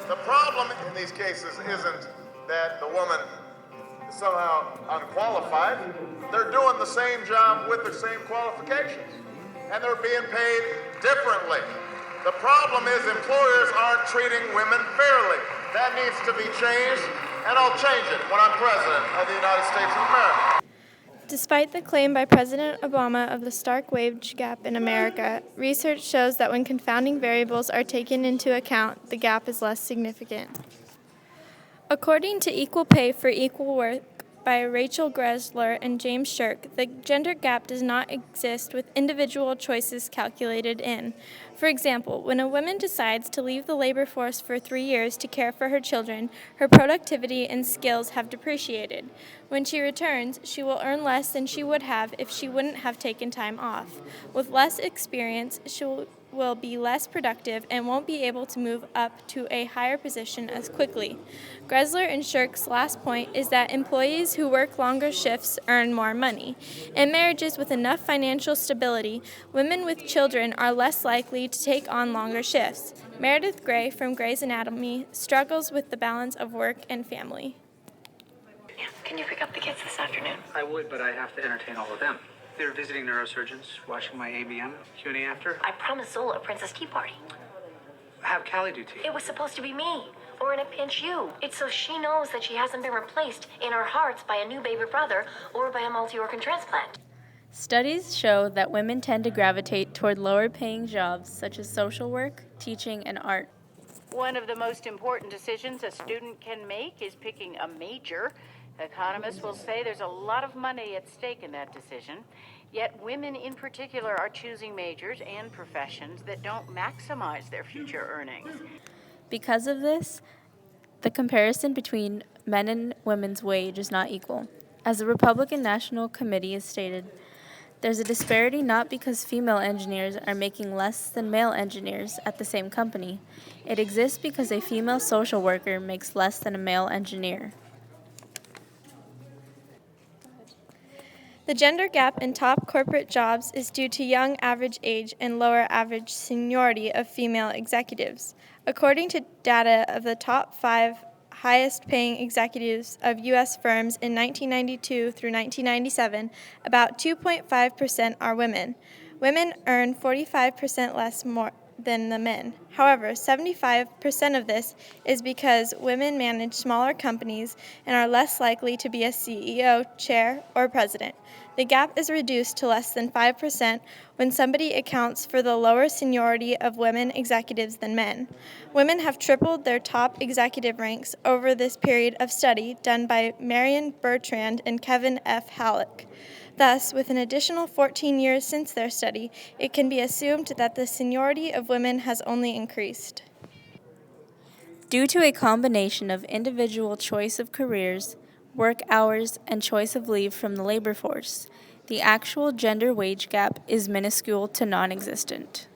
The problem in these cases isn't that the woman is somehow unqualified. They're doing the same job with the same qualifications, and they're being paid differently. The problem is employers aren't treating women fairly. That needs to be changed, and I'll change it when I'm president of the United States of America. Despite the claim by President Obama of the stark wage gap in America, research shows that when confounding variables are taken into account, the gap is less significant. According to Equal Pay for Equal Work by Rachel Gressler and James Shirk, the gender gap does not exist with individual choices calculated in. For example, when a woman decides to leave the labor force for 3 years to care for her children, her productivity and skills have depreciated. When she returns, she will earn less than she would have if she wouldn't have taken time off. With less experience, she will be less productive and won't be able to move up to a higher position as quickly. Gressler and Shirk's last point is that employees who work longer shifts earn more money. In marriages with enough financial stability, women with children are less likely to take on longer shifts. Meredith Grey from Grey's Anatomy struggles with the balance of work and family. Can you pick up the kids this afternoon? I would, but I have to entertain all of them. They're visiting neurosurgeons, watching my ABM, Q&A after. I promised Zola a princess tea party. Have Callie do tea. It was supposed to be me, or in a pinch you. It's so she knows that she hasn't been replaced in our hearts by a new baby brother or by a multi-organ transplant. Studies show that women tend to gravitate toward lower-paying jobs such as social work, teaching, and art. One of the most important decisions a student can make is picking a major. Economists will say there's a lot of money at stake in that decision, yet women in particular are choosing majors and professions that don't maximize their future earnings. Because of this, the comparison between men and women's wage is not equal. As the Republican National Committee has stated, there's a disparity not because female engineers are making less than male engineers at the same company. It exists because a female social worker makes less than a male engineer. The gender gap in top corporate jobs is due to young average age and lower average seniority of female executives. According to data of the top 5 highest paying executives of U.S. firms in 1992 through 1997, about 2.5% are women. Women earn 45% less more than the men. However, 75% of this is because women manage smaller companies and are less likely to be a CEO, chair, or president. The gap is reduced to less than 5% when somebody accounts for the lower seniority of women executives than men. Women have tripled their top executive ranks over this period of study done by Marion Bertrand and Kevin F. Halleck. Thus, with an additional 14 years since their study, it can be assumed that the seniority of women has only increased. Due to a combination of individual choice of careers, work hours, and choice of leave from the labor force, the actual gender wage gap is minuscule to non-existent.